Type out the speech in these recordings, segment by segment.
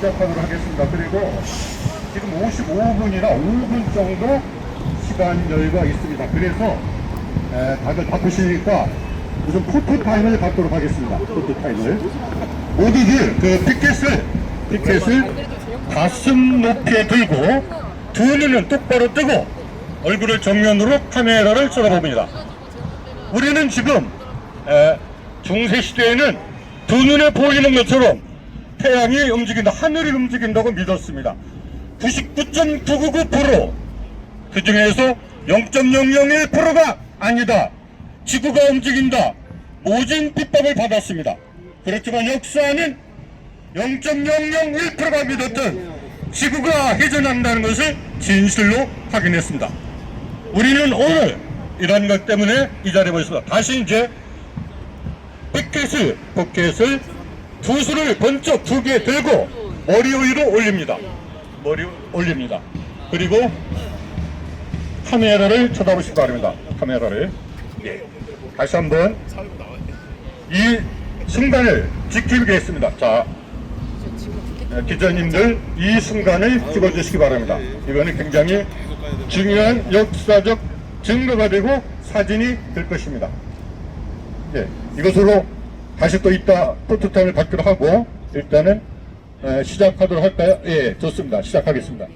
시작하도록 하겠습니다. 그리고 지금 55분이라 5분 정도 시간 여유가 있습니다. 그래서 다들 바쁘시니까 우선 포토타임을 갖도록 하겠습니다. 포토타임을. 모두들 그 피켓을 가슴 높이에 들고 두 눈은 똑바로 뜨고 얼굴을 정면으로 카메라를 쳐다봅니다. 우리는 지금 중세시대에는 두 눈에 보이는 것처럼 태양이 움직인다, 하늘이 움직인다고 믿었습니다. 99.999%, 그 중에서 0.001%가 아니다, 지구가 움직인다, 모진 비법을 받았습니다. 그렇지만 역사는 0.001%가 믿었던 지구가 회전한다는 것을 진실로 확인했습니다. 우리는 오늘 이런 것 때문에 이 자리에 모였습니다. 다시 이제 포켓을 두 손을 번쩍 두 개 들고 머리 위로 올립니다. 그리고 카메라를 쳐다보시기 바랍니다. 카메라를. 다시 한번 이 순간을 지키겠습니다. 자, 기자님들 이 순간을 찍어주시기 바랍니다. 이거는 굉장히 중요한 역사적 증거가 되고 사진이 될 것입니다. 이것으로 다시 또 이따 포토타임을 갖기로 하고 일단은 시작하도록 할까요? 좋습니다. 시작하겠습니다.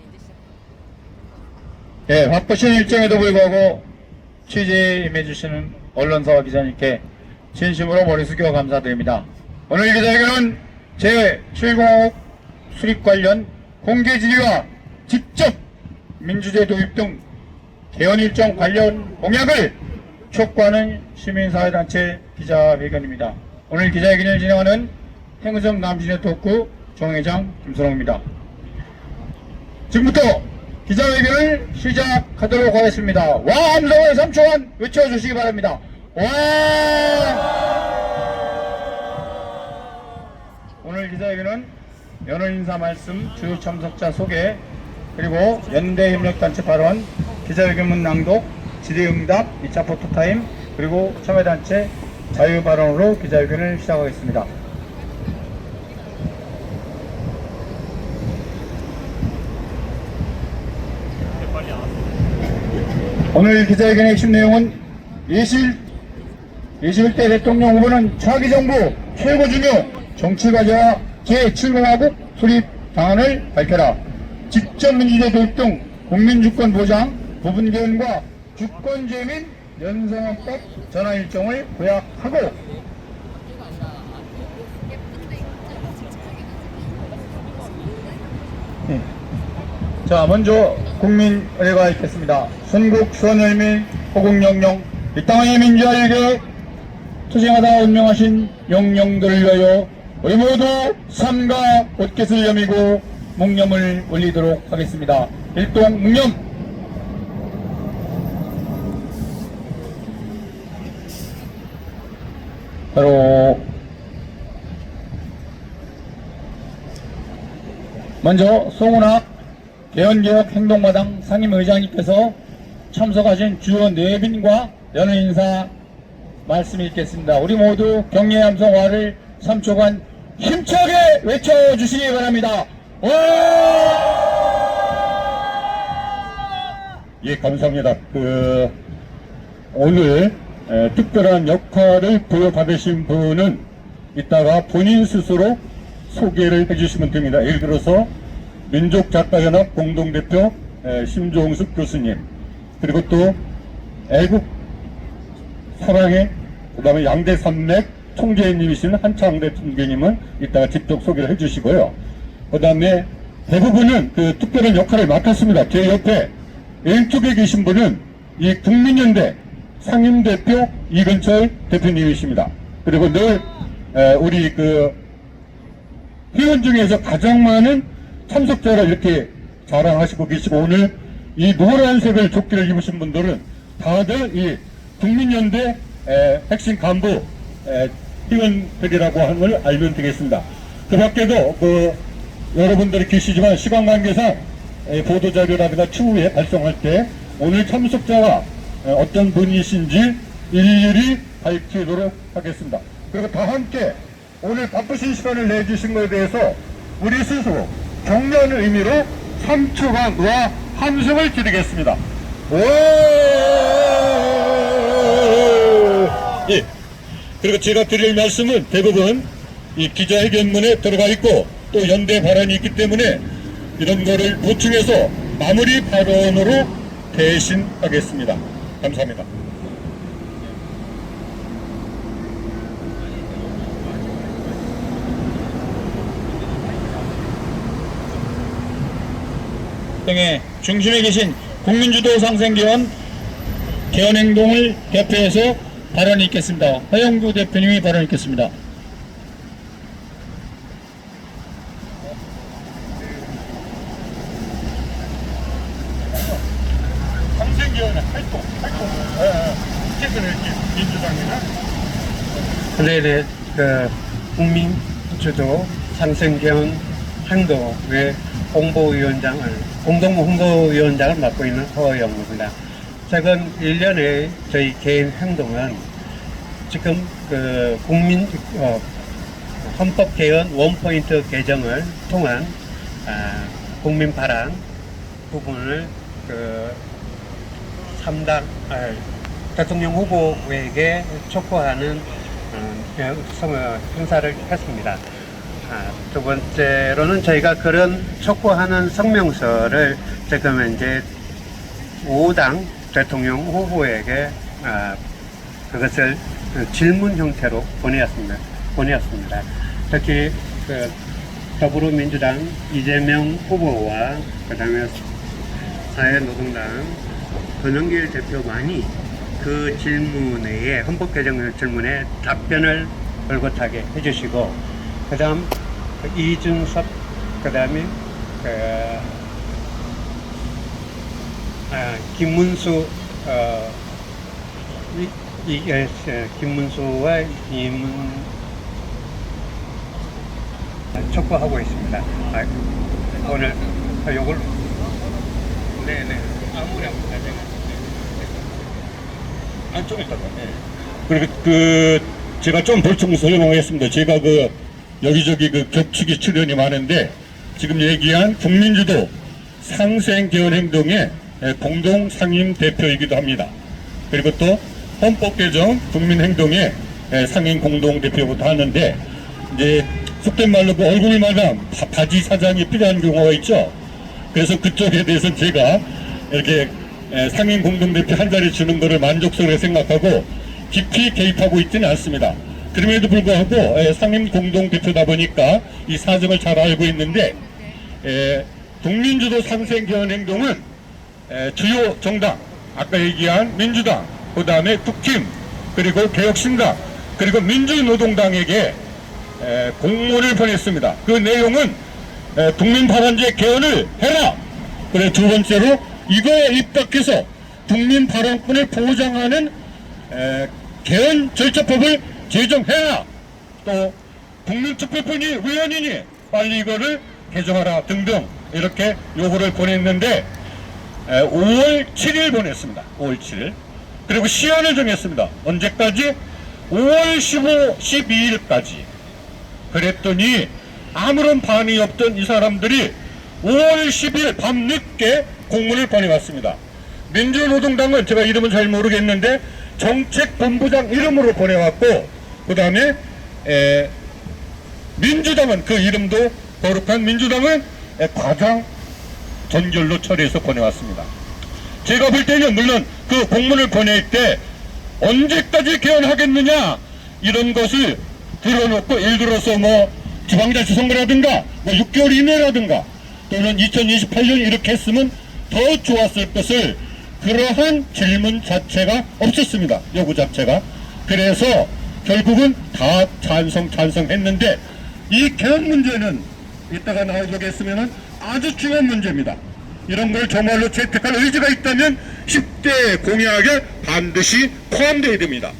바쁘신 일정에도 불구하고 취재에 임해주시는 언론사와 기자님께 진심으로 머리 숙여 감사드립니다. 오늘 기자회견은 제7공화국 수립 관련 공개 질의와 직접 민주주의 도입 등 개헌 일정 관련 공약을 촉구하는 시민사회단체 기자회견입니다. 오늘 기자회견을 진행하는 행성 남진네트워크 정회장 김선홍입니다. 지금부터 기자회견을 시작하도록 하겠습니다. 와 함성을 3초간 외쳐주시기 바랍니다. 와! 오늘 기자회견은 연언인사 말씀, 주요 참석자 소개, 그리고 연대협력단체 발언, 기자회견문 낭독, 질의응답, 2차 포토타임, 그리고 참여단체 자유발언으로 기자회견을 시작하겠습니다. 오늘 기자회견의 핵심 내용은 21대 대통령 후보는 차기 정부 최고 중요 정치과제와 제7공화국 수립 방안을 밝혀라. 직접 민주주의 도입 등 국민주권 보장, 부분 개헌과 주권제 및 연성헌법 전환 일정을 도약하고 자, 먼저 국민의례가 있겠습니다. 순국 수원열민 호국영령 이 땅의 민주화일에 투쟁하다 운명하신 영령들을 위하여 우리 모두 삼가 옷깃을 여미고 묵념을 올리도록 하겠습니다. 일동 묵념. 바로 먼저 송은학 개헌개혁 행동마당 상임의장님께서 참석하신 주요 내빈과 연언인사 말씀 읽겠습니다. 우리 모두 경례 함성화를 3초간 힘차게 외쳐주시기 바랍니다. 와! 감사합니다. 오늘 특별한 역할을 부여받으신 분은 이따가 본인 스스로 소개를 해주시면 됩니다. 예를 들어서 민족작가연합 공동대표 심종숙 교수님, 그리고 또 애국 사랑의 그 다음에 양대산맥 총재님이신 한창대 총재님은 이따가 직접 소개를 해주시고요. 그 다음에 대부분은 그 특별한 역할을 맡았습니다. 제 옆에 왼쪽에 계신 분은 이 국민연대 상임대표 이근철 대표님이십니다. 그리고 늘 우리 회원 중에서 가장 많은 참석자를 이렇게 자랑하시고 계시고, 오늘 이 노란색을 조끼를 입으신 분들은 다들 이 국민연대 핵심 간부 회원들이라고 하는 걸 알면 되겠습니다. 그 밖에도 여러분들이 계시지만 시간 관계상 보도자료라든가 추후에 발송할 때 오늘 참석자가 어떤 분이신지 일일이 밝히도록 하겠습니다. 그리고 다 함께 오늘 바쁘신 시간을 내주신 것에 대해서 우리 스스로 격려하는 의미로 3초간 노아 함성을 드리겠습니다. 오! 예. 그리고 제가 드릴 말씀은 대부분 이 기자회견문에 들어가 있고 또 연대 발언이 있기 때문에 이런 거를 보충해서 마무리 발언으로 대신하겠습니다. 감사합니다. 등의 중심에 계신 국민주도 상생개헌 개헌행동을 대표해서 발언이 있겠습니다. 허영구 대표님이 발언이 있겠습니다. 상생개헌의 활동. 최근에 이렇게 민주당이나 네네, 국민주도 상생개헌 행동의 공동 홍보위원장을 맡고 있는 허영구입니다. 최근 1년의 저희 개인 행동은 지금 헌법 개헌 원포인트 개정을 통한 국민 발안 부분을 3당 대통령 후보에게 촉구하는 행사를 했습니다. 두 번째로는 저희가 그런 촉구하는 성명서를 지금 이제 5당 대통령 후보에게 그것을 질문 형태로 보내었습니다. 특히 더불어민주당 이재명 후보와 그다음에 사회노동당 권영길 대표만이 그 질문에 헌법 개정 질문에 답변을 올곧하게 해주시고, 그다음 이준섭, 그다음에 김문수, 김문수와 촉구하고 있습니다. 오늘 요걸 네네 아무래도 좀 있다가. 그리고 제가 좀 보충 설명하겠습니다. 제가 여기저기 겹치기 출연이 많은데 지금 얘기한 국민주도 상생개헌행동의 공동 상임 대표이기도 합니다. 그리고 또 헌법 개정 국민행동의 상임 공동 대표부터 하는데, 이제 속된 말로 얼굴마다 바지 사장이 필요한 경우가 있죠. 그래서 그쪽에 대해서는 제가 이렇게 상임 공동대표 한 자리 주는 것을 만족스럽게 생각하고 깊이 개입하고 있지는 않습니다. 그럼에도 불구하고 상임 공동대표다 보니까 이 사정을 잘 알고 있는데, 국민주도 상생개헌행동은 주요 정당, 아까 얘기한 민주당, 그 다음에 국힘, 그리고 개혁신당, 그리고 민주노동당에게 공문을 보냈습니다. 그 내용은 국민발언제 개헌을 해라. 그리고 두 번째로 이거에 입각해서 국민발언권을 보장하는 개헌 절차법을 제정해라. 또 국민투표권이 위헌이니 빨리 이거를 개정하라 등등 이렇게 요구를 보냈는데 5월 7일 보냈습니다. 5월 7일. 그리고 시한을 정했습니다. 언제까지? 5월 15, 12일까지. 그랬더니 아무런 반응이 없던 이 사람들이 5월 10일 밤늦게 공문을 보내왔습니다. 민주노동당은 제가 이름은 잘 모르겠는데 정책본부장 이름으로 보내왔고, 그 다음에 민주당은 그 이름도 거룩한 민주당은 과장 전결로 처리해서 보내왔습니다. 제가 볼 때는 물론 그 공문을 보낼 때 언제까지 개헌하겠느냐 이런 것을 들어놓고, 예를 들어서 지방자치선거라든가 6개월 이내라든가 또는 2028년 이렇게 했으면 더 좋았을 것을, 그러한 질문 자체가 없었습니다. 요구 자체가. 그래서 결국은 다 찬성했는데, 이 개헌 문제는 이따가 나오겠으면 아주 중요한 문제입니다. 이런 걸 정말로 채택할 의지가 있다면 10대 공약에 반드시 포함되어야 됩니다.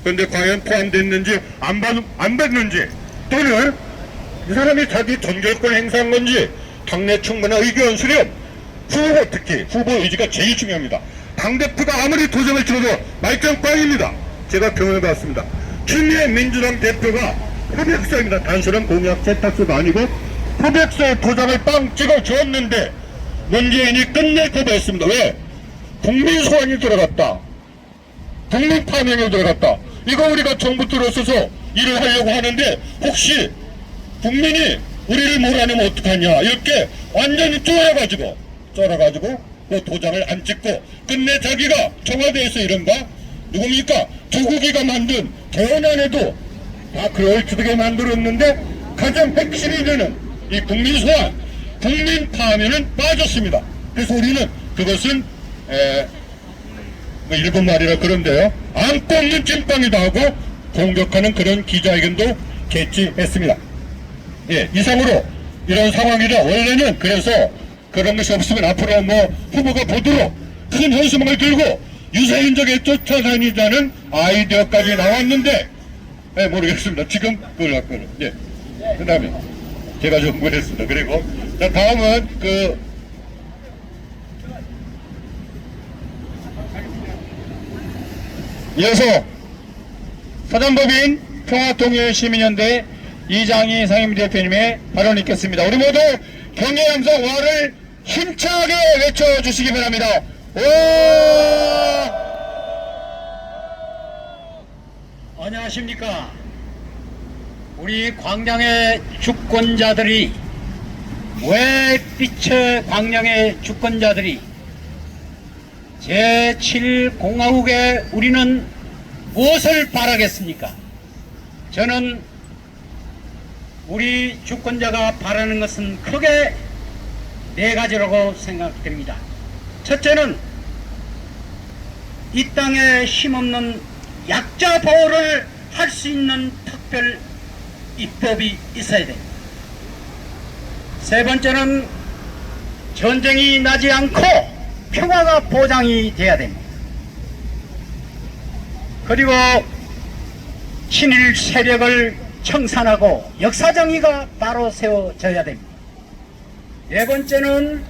그런데 과연 포함됐는지 안 받는지, 또는 이 사람이 자기 전결권 행사한 건지, 당내 충분한 의견 수렴, 후보, 특히 후보 의지가 제일 중요합니다. 당대표가 아무리 도장을 찍어도 말짱 꽝입니다. 제가 경험해봤습니다. 추미애 민주당 대표가 협약서입니다. 단순한 공약 세탁서도 아니고 흡액수의 도장을 빵 찍어주었는데 문재인이 끝내 거부했습니다. 왜? 국민 소환이 들어갔다. 국민 파면이 들어갔다. 이거 우리가 정부 들어서서 일을 하려고 하는데 혹시 국민이 우리를 몰아내면 어떡하냐 이렇게 완전히 쫄아가지고 그 도장을 안 찍고 끝내 자기가 청와대에서 이른바 누굽니까? 조국이가 만든 개헌안에도 다 그럴듯하게 만들었는데 가장 핵심이 되는 이 국민 소환, 국민 파면은 빠졌습니다. 그래서 우리는 그것은 뭐 일본 말이라 그런데요, 안고 없는 찐빵이다 하고 공격하는 그런 기자회견도 개최했습니다. 예, 이상으로 이런 상황이라 원래는 그래서 그런 것이 없으면 앞으로 뭐 후보가 보도록 큰 현수막을 들고 유세인적에 쫓아다니자는 아이디어까지 나왔는데 모르겠습니다. 지금 그걸 갖고는. 예. 그 다음에 제가 좀 보냈습니다. 그리고 자, 다음은 이어서 사단법인 평화통일시민연대 이장희 상임대표님의 발언을 읽겠습니다. 우리 모두 경례함성 와를 힘차게 외쳐주시기 바랍니다. 와! 안녕하십니까. 우리 광장의 주권자들이, 왜 빛의 광장의 주권자들이 제7공화국에 우리는 무엇을 바라겠습니까? 저는 우리 주권자가 바라는 것은 크게 네 가지라고 생각됩니다. 첫째는 이 땅에 힘없는 약자 보호를 할 수 있는 특별 입법이 있어야 됩니다. 세 번째는 전쟁이 나지 않고 평화가 보장이 돼야 됩니다. 그리고 친일 세력을 청산하고 역사정의가 바로 세워져야 됩니다. 네 번째는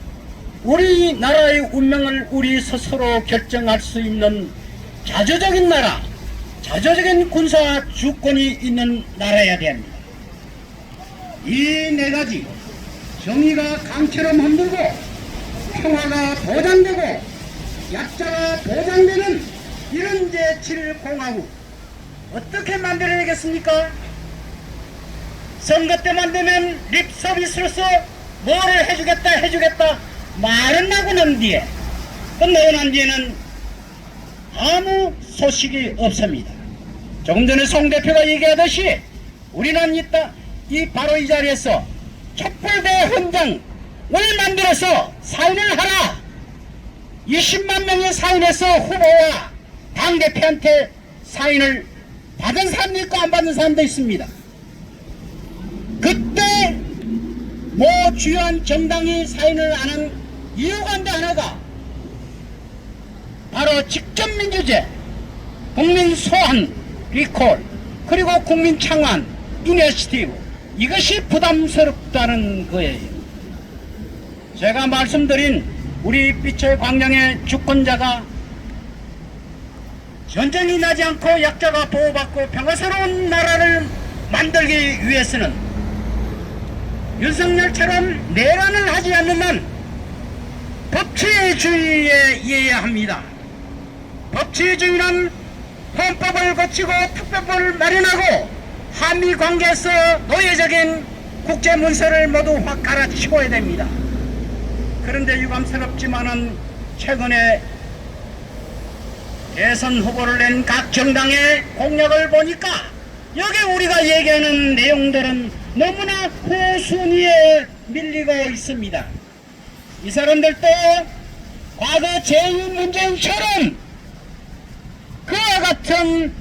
우리나라의 운명을 우리 스스로 결정할 수 있는 자주적인 나라, 자주적인 군사 주권이 있는 나라여야 됩니다. 이 네 가지, 정의가 강처럼 흔들고 평화가 보장되고 약자가 보장되는 이런 제7공화국 어떻게 만들어내겠습니까? 선거 때만 되면 립 서비스로서 뭐를 해주겠다 말은 하고 난 뒤에, 끝나고 난 뒤에는 아무 소식이 없습니다. 조금 전에 송 대표가 얘기하듯이 우리는 바로 이 자리에서 촛불대 헌장을 만들어서 사인을 하라. 20만 명이 사인해서 후보와 당대표한테 사인을 받은 사람도 있고 안 받은 사람도 있습니다. 그때 뭐 주요한 정당이 사인을 안 한 이유가 하나가 바로 직접민주제, 국민 소환, 리콜, 그리고 국민 창환, 이니셔티브, 이것이 부담스럽다는 거예요. 제가 말씀드린 우리 빛의 광장의 주권자가 전쟁이 나지 않고 약자가 보호받고 평화스러운 나라를 만들기 위해서는 윤석열처럼 내란을 하지 않는 한 법치주의에 이해해야 합니다. 법치주의는 헌법을 고치고 특별법을 마련하고 한미 관계에서 노예적인 국제 문서를 모두 확 갈아치워야 됩니다. 그런데 유감스럽지만은 최근에 대선 후보를 낸 각 정당의 공약을 보니까 여기 우리가 얘기하는 내용들은 너무나 후순위에 밀리고 있습니다. 이 사람들도 과거 제2 문재인처럼 그와 같은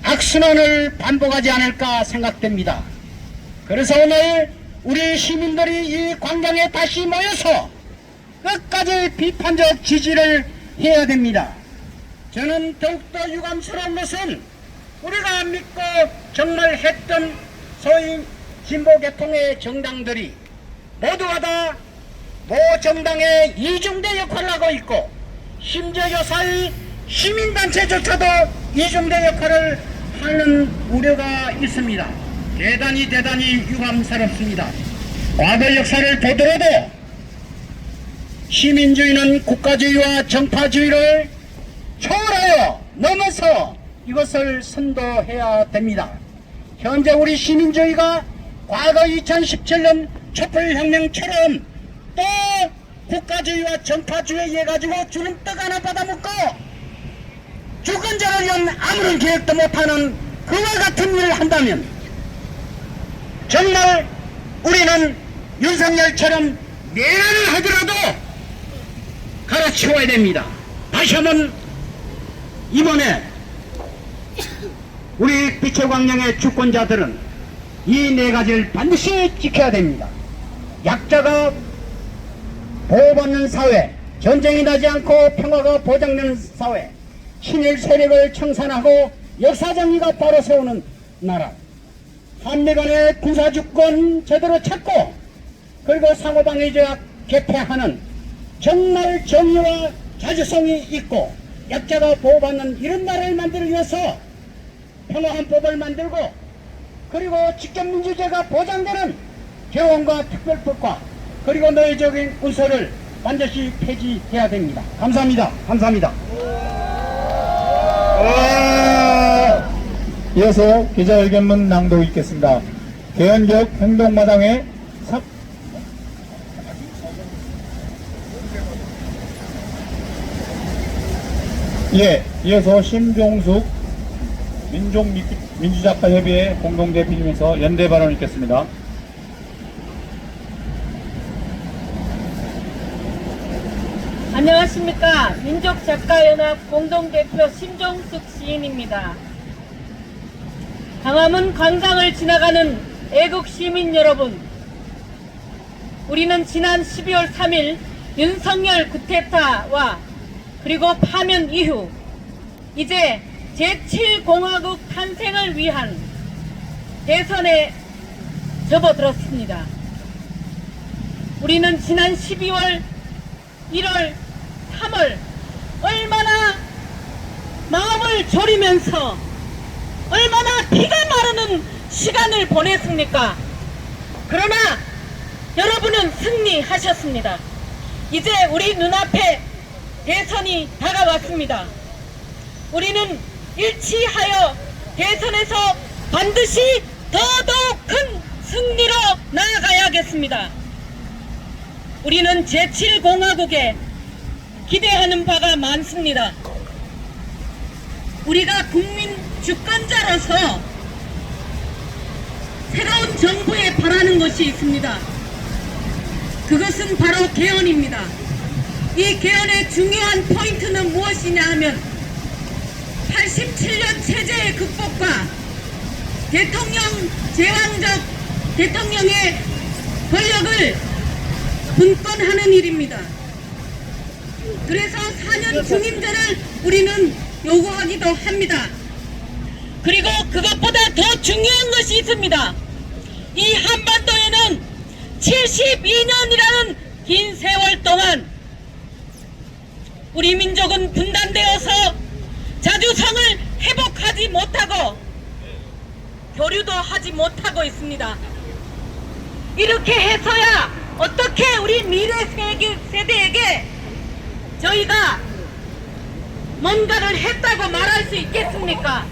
악순환을 반복하지 않을까 생각됩니다. 그래서 오늘 우리 시민들이 이 광장에 다시 모여서 끝까지 비판적 지지를 해야 됩니다. 저는 더욱더 유감스러운 것은 우리가 믿고 정말 했던 소위 진보계통의 정당들이 모두가 다 모 정당의 이중대 역할을 하고 있고, 심지어 요사이 시민단체조차도 이중대 역할을 하는 우려가 있습니다. 대단히 유감스럽습니다. 과거 역사를 보더라도 시민주의는 국가주의와 정파주의를 초월하여 넘어서 이것을 선도해야 됩니다. 현재 우리 시민주의가 과거 2017년 촛불혁명처럼 또 국가주의와 정파주의에 가지고 주름떡 하나 받아먹고 주권자를 위한 아무런 계획도 못하는 그와 같은 일을 한다면 정말 우리는 윤석열처럼 내란을 하더라도 갈아치워야 됩니다. 다시 한번 이번에 우리 비초광령의 주권자들은 이 네 가지를 반드시 지켜야 됩니다. 약자가 보호받는 사회, 전쟁이 나지 않고 평화가 보장되는 사회, 친일 세력을 청산하고 역사정의가 바로 세우는 나라, 한미 간의 군사주권 제대로 찾고 그리고 상호방위조약 개폐하는 정말 정의와 자주성이 있고 약자가 보호받는 이런 나라를 만들기 위해서 평화헌법을 만들고 그리고 직접민주제가 보장되는 개헌과 특별법과 그리고 노예적인 군소를 반드시 폐지해야 됩니다. 감사합니다. 감사합니다. 이어서 기자회견문 낭독 있겠습니다. 개헌적 행동마당의 이어서 심종숙 민주작가협의회 공동대표님에서 연대 발언 있겠습니다. 안녕하십니까. 민족작가연합 공동대표 심종숙 시인입니다. 광화문 광장을 지나가는 애국 시민 여러분, 우리는 지난 12월 3일 윤석열 쿠데타와 그리고 파면 이후 이제 제7공화국 탄생을 위한 대선에 접어들었습니다. 우리는 지난 12월, 1월, 3월 얼마나 마음을 졸이면서 얼마나 피가 마르는 시간을 보냈습니까? 그러나 여러분은 승리하셨습니다. 이제 우리 눈앞에 대선이 다가왔습니다. 우리는 일치하여 대선에서 반드시 더더욱 큰 승리로 나아가야겠습니다. 우리는 제7공화국에 기대하는 바가 많습니다. 우리가 국민 주권자로서 새로운 정부에 바라는 것이 있습니다. 그것은 바로 개헌입니다. 이 개헌의 중요한 포인트는 무엇이냐 하면 87년 체제의 극복과 제왕적 대통령의 권력을 분권하는 일입니다. 그래서 4년 중임제를 우리는 요구하기도 합니다. 그리고 그것보다 더 중요한 것이 있습니다. 이 한반도에는 72년이라는 긴 세월 동안 우리 민족은 분단되어서 자주성을 회복하지 못하고 교류도 하지 못하고 있습니다. 이렇게 해서야 어떻게 우리 미래 세대에게 저희가 뭔가를 했다고 말할 수 있겠습니까?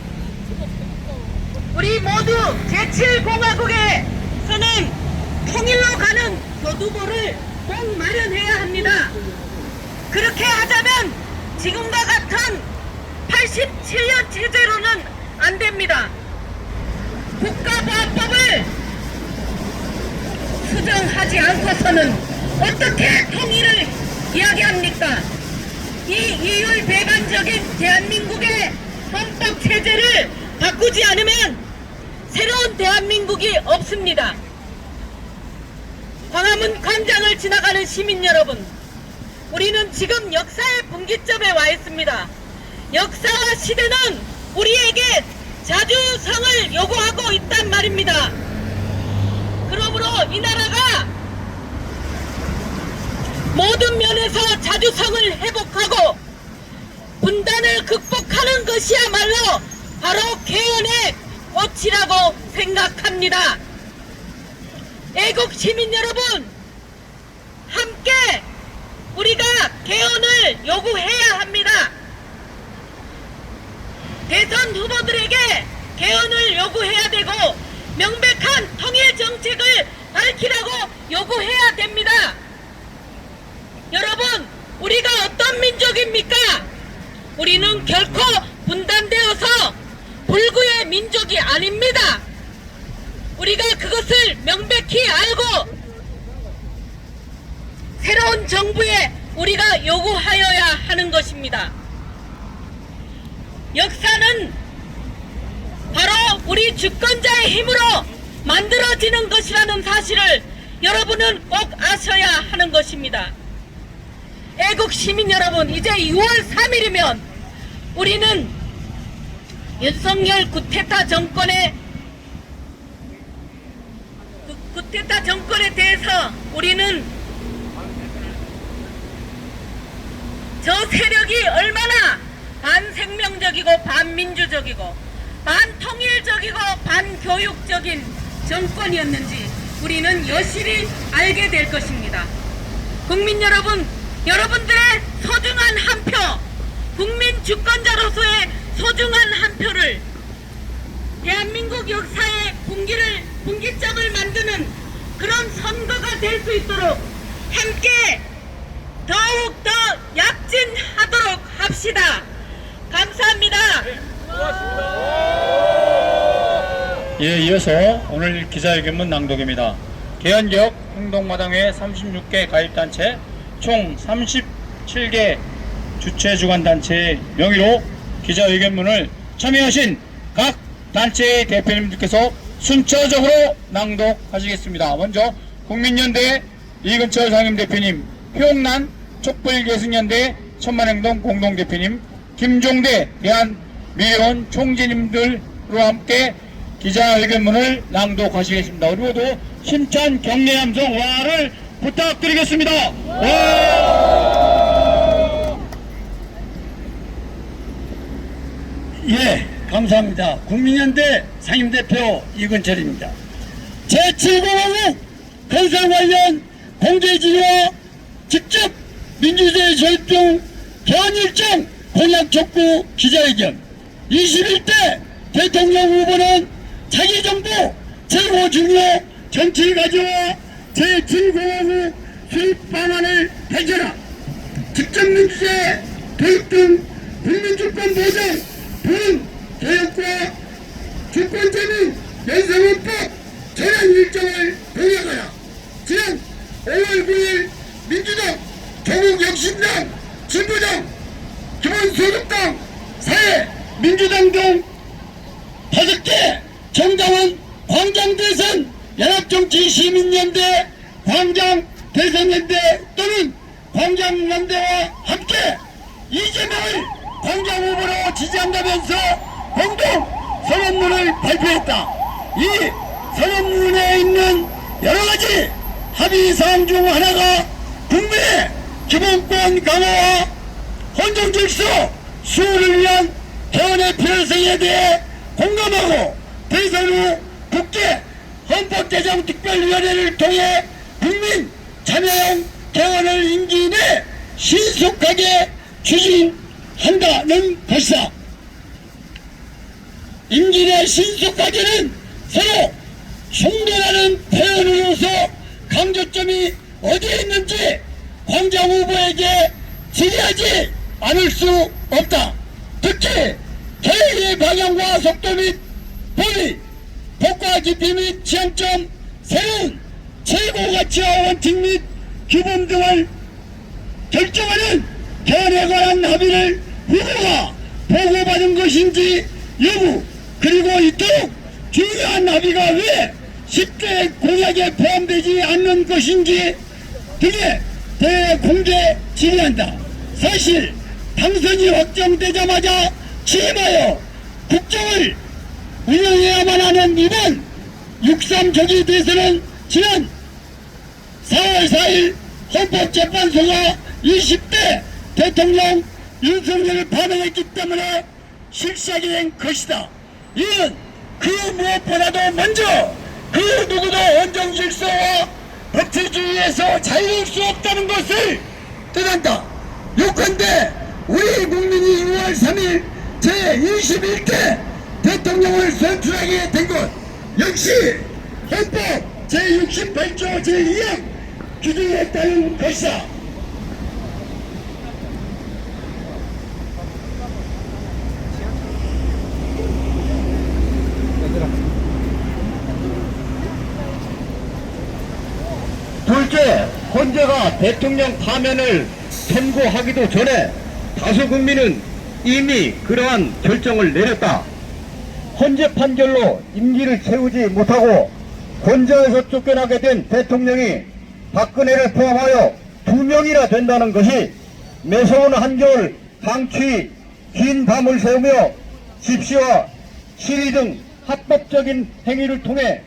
우리 모두 제7공화국에서는 통일로 가는 교두보를 꼭 마련해야 합니다. 그렇게 하자면 지금과 같은 87년 체제로는 안 됩니다. 국가보안법을 수정하지 않고서는 어떻게 통일을 이야기합니까? 이 이율 배반적인 대한민국의 헌법 체제를 바꾸지 않으면 새로운 대한민국이 없습니다. 광화문 광장을 지나가는 시민 여러분, 우리는 지금 역사의 분기점에 와 있습니다. 역사와 시대는 우리에게 자주성을 요구하고 있단 말입니다. 그러므로 이 나라가 모든 면에서 자주성을 회복하고 분단을 극복하는 것이야말로 바로 개헌의 꽃이라고 생각합니다. 애국 시민 여러분, 함께 우리가 개헌을 요구해야 합니다. 대선 후보들에게 개헌을 요구해야 되고 명백한 통일 정책을 밝히라고 요구해야 됩니다. 여러분, 우리가 어떤 민족입니까? 우리는 결코 분단되어서 불구의 민족이 아닙니다. 우리가 그것을 명백히 알고 새로운 정부에 우리가 요구하여야 하는 것입니다. 역사는 바로 우리 주권자의 힘으로 만들어지는 것이라는 사실을 여러분은 꼭 아셔야 하는 것입니다. 애국 시민 여러분, 이제 6월 3일이면 우리는 윤석열 쿠데타 정권에 대해서 우리는 저 세력이 얼마나 반생명적이고 반민주적이고 반통일적이고 반교육적인 정권이었는지 우리는 여실히 알게 될 것입니다. 국민 여러분, 여러분들의 소중한 한 표, 국민 주권자로서의 소중한 한 표를 대한민국 역사의 분기점을 만드는 그런 선거가 될 수 있도록 함께 더욱 더 약진하도록 합시다. 감사합니다. 예, 이어서 오늘 기자회견문 낭독입니다. 개헌지역 행동마당회 36개 가입단체 총 37개 주최주관단체의 명의로 기자회견문을 참여하신 각 단체의 대표님들께서 순차적으로 낭독하시겠습니다. 먼저 국민연대 이근철 상임대표님, 효영난 촛불계승연대 천만행동 공동대표님, 김종대 대한미래원 총재님들과 함께 기자회견문을 낭독하시겠습니다. 우리 모두 힘찬 격려 함성 와를 부탁드리겠습니다. 와! 예, 감사합니다. 국민연대 상임대표 이근철입니다. 제7공화국 건설 관련 공개지와 직접 민주주의 절동 개헌 일정 공약 촉구 기자회견. 21대 대통령 후보는 자기 정부 최고 중요 정치 가져와 제7공화국 수립 방안을 펼쳐라. 직접 민주제, 교육 등 국민주권 보장, 본 개혁과 주권자민 연쇄헌법 전환 일정을 공약하라. 지난 5월 9일 민주당, 조국혁신당, 진보당, 기본소득당, 사회, 민주당 등 5개 정당은 광장대선, 연합정치 시민연대, 광장대선연대 또는 광장연대와 함께 이재명을 광장후보로 지지한다면서 공동 선언문을 발표했다. 이 선언문에 있는 여러가지 합의사항 중 하나가 국민의 기본권 강화와 헌정질서 수호를 위한 개헌의 필요성에 대해 공감하고 대선 후 국회 헌법개정특별위원회를 통해 국민 참여형 개헌을 임기 내 신속하게 추진한다는 것이다. 임기 내 신속하게는 서로 충돌하는 표현으로서 강조점이 어디에 있는지 광장 후보에게 질의하지 않을 수 없다. 특히 개혁의 방향과 속도 및 범위, 폭과 깊이 및 지향점, 새로운 최고 가치와 원칙 및 규범 등을 결정하는 개헌에 관한 합의를 후보가 보고받은 것인지 여부, 그리고 이토록 중요한 합의가 왜 10대 공약에 포함되지 않는 것인지 등에 대해 공개 질의한다. 사실 당선이 확정되자마자 취임하여 국정을 운영해야만 하는 이번 6.3 조기 대선은 지난 4월 4일 헌법재판소가 20대 대통령 윤석열을 반응했기 때문에 실시하게 된 것이다. 이는 그 무엇보다도 먼저 그 누구도 헌정질서와 법치주의에서 자유할 수 없다는 것을 뜻한다. 요컨대 우리 국민이 6월 3일 제21대 대통령을 선출하게 된 것 역시 헌법 제68조 제2항 규정에 따른 것이다. 둘째, 헌재가 대통령 파면을 선고하기도 전에 다수 국민은 이미 그러한 결정을 내렸다. 헌재 판결로 임기를 채우지 못하고 헌재에서 쫓겨나게 된 대통령이 박근혜를 포함하여 2명이나 된다는 것이 매서운 한겨울 강추위 긴 밤을 새우며 집시와 시위 등 합법적인 행위를 통해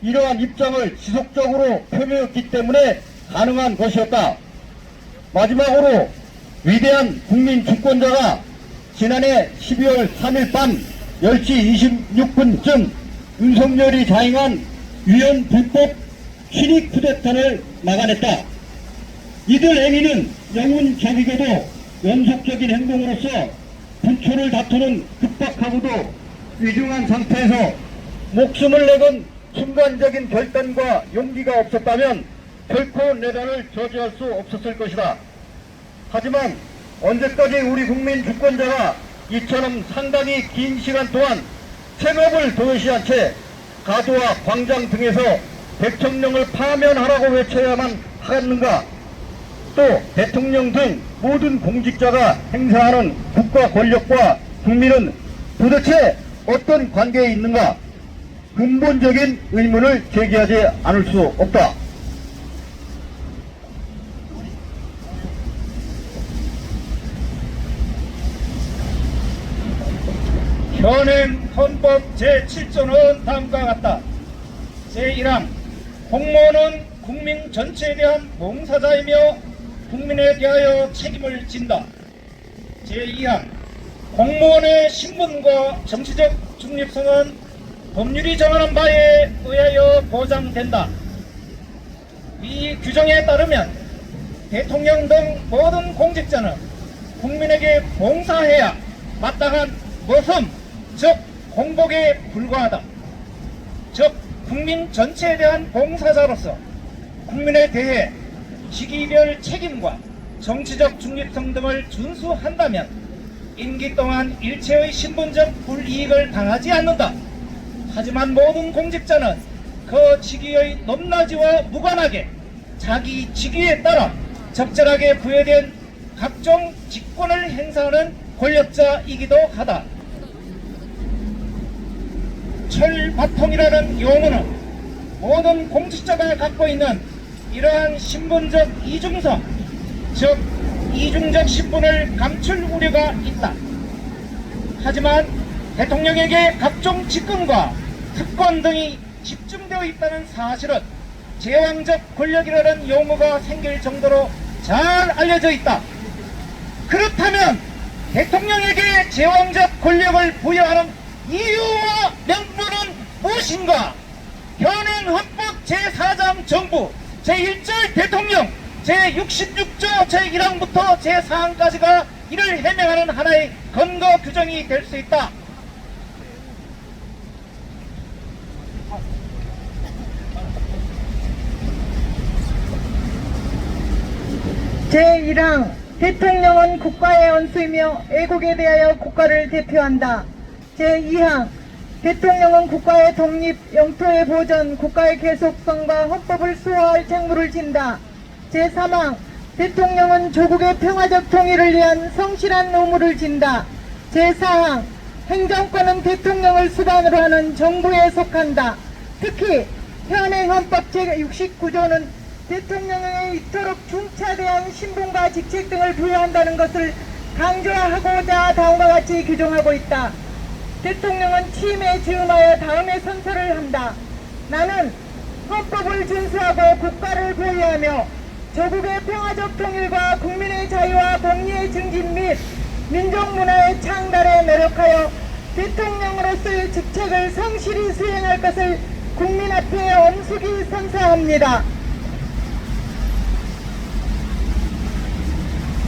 이러한 입장을 지속적으로 표명했기 때문에 가능한 것이었다. 마지막으로 위대한 국민 주권자가 지난해 12월 3일 밤 10시 26분쯤 윤석열이 자행한 위헌 불법 신익 쿠데타를 막아냈다. 이들 행위는 영훈적이게도 연속적인 행동으로서 분초를 다투는 급박하고도 위중한 상태에서 목숨을 내건 순간적인 결단과 용기가 없었다면 결코 내란을 저지할 수 없었을 것이다. 하지만 언제까지 우리 국민 주권자가 이처럼 상당히 긴 시간 동안 생업을 도외시한 채 가도와 광장 등에서 대통령을 파면하라고 외쳐야만 하겠는가? 또 대통령 등 모든 공직자가 행사하는 국가 권력과 국민은 도대체 어떤 관계에 있는가? 근본적인 의문을 제기하지 않을 수 없다. 현행 헌법 제7조는 다음과 같다. 제1항 공무원은 국민 전체에 대한 봉사자이며 국민에 대하여 책임을 진다. 제2항 공무원의 신분과 정치적 중립성은 법률이 정하는 바에 의하여 보장된다. 이 규정에 따르면 대통령 등 모든 공직자는 국민에게 봉사해야 마땅한 모섬, 즉 공복에 불과하다. 즉 국민 전체에 대한 봉사자로서 국민에 대해 시기별 책임과 정치적 중립성 등을 준수한다면 임기 동안 일체의 신분적 불이익을 당하지 않는다. 하지만 모든 공직자는 그 직위의 높낮이와 무관하게 자기 직위에 따라 적절하게 부여된 각종 직권을 행사하는 권력자이기도 하다. 철바통이라는 용어는 모든 공직자가 갖고 있는 이러한 신분적 이중성, 즉 이중적 신분을 감출 우려가 있다. 하지만 대통령에게 각종 직권과 특권 등이 집중되어 있다는 사실은 제왕적 권력이라는 용어가 생길 정도로 잘 알려져 있다. 그렇다면 대통령에게 제왕적 권력을 부여하는 이유와 명분은 무엇인가? 현행 헌법 제4장 정부 제1절 대통령 제66조 제1항부터 제4항까지가 이를 해명하는 하나의 근거 규정이 될 수 있다. 제1항 대통령은 국가의 원수이며 애국에 대하여 국가를 대표한다. 제2항 대통령은 국가의 독립, 영토의 보전, 국가의 계속성과 헌법을 수호할 책무를 진다. 제3항 대통령은 조국의 평화적 통일을 위한 성실한 의무를 진다. 제4항 행정권은 대통령을 수반으로 하는 정부에 속한다. 특히 현행 헌법 제69조는 대통령에게 이토록 중차대한 신분과 직책 등을 부여한다는 것을 강조하고자 다음과 같이 규정하고 있다. 대통령은 취임에 즈음하여 다음의 선서를 한다. 나는 헌법을 준수하고 국가를 보위하며 조국의 평화적 통일과 국민의 자유와 공리의 증진 및 민족문화의 창달에 노력하여 대통령으로서의 직책을 성실히 수행할 것을 국민 앞에 엄숙이 선사합니다.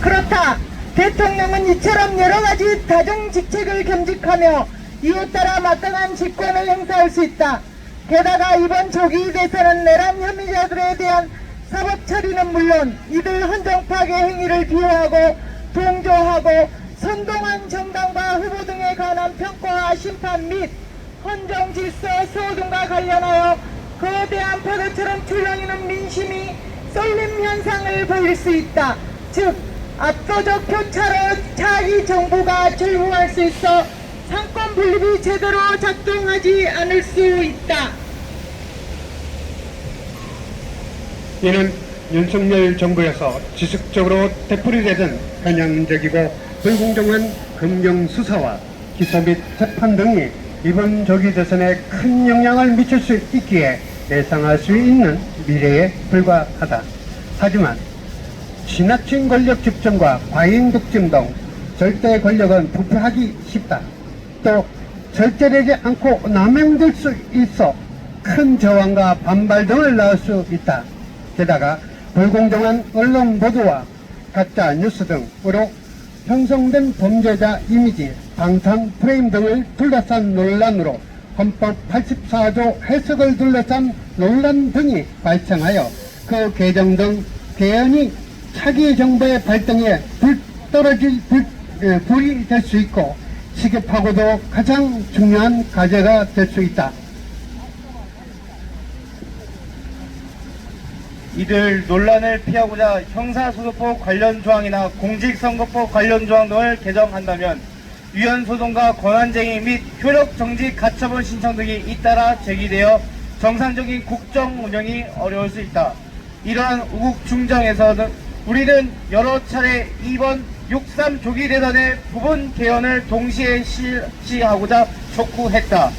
그렇다. 대통령은 이처럼 여러 가지 다중 직책을 겸직하며 이에 따라 막강한 직권을 행사할 수 있다. 게다가 이번 조기 대선은 내란 혐의자들에 대한 사법 처리는 물론 이들 헌정 파괴 행위를 비호하고 동조하고 선동한 정당과 후보 등에 관한 평가와 심판 및 헌정 질서 수호 등과 관련하여 거대한 파도처럼 출렁이는 민심이 쏠림 현상을 보일 수 있다. 즉 압도적 표차로 차기 정부가 출범할 수 있어 상권 분립이 제대로 작동하지 않을 수 있다. 이는 윤석열 정부에서 지속적으로 되풀이되던 편향적이고 불공정한 검경 수사와 기소 및 재판 등이 이번 조기 대선에 큰 영향을 미칠 수 있기에 예상할 수 있는 미래에 불과하다. 하지만 지나친 권력 집중과 과잉 독점 등 절대 권력은 부패하기 쉽다. 또 절제되지 않고 남용될 수 있어 큰 저항과 반발 등을 낳을 수 있다. 게다가 불공정한 언론 보도와 가짜 뉴스 등으로 형성된 범죄자 이미지, 방탄 프레임 등을 둘러싼 논란으로 헌법 84조 해석을 둘러싼 논란 등이 발생하여 그 개정 등 개헌이 차기 정부의 발등에 불이 될 수 있고 시급하고도 가장 중요한 과제가 될 수 있다. 이들 논란을 피하고자 형사소송법 관련 조항이나 공직선거법 관련 조항 등을 개정한다면 위헌소송과 권한쟁의 및 효력정지 가처분 신청 등이 잇따라 제기되어 정상적인 국정 운영이 어려울 수 있다. 이러한 우국 중정에서는 우리는 여러 차례 이번 6.3 조기 대선의 부분 개헌을 동시에 실시하고자 촉구했다.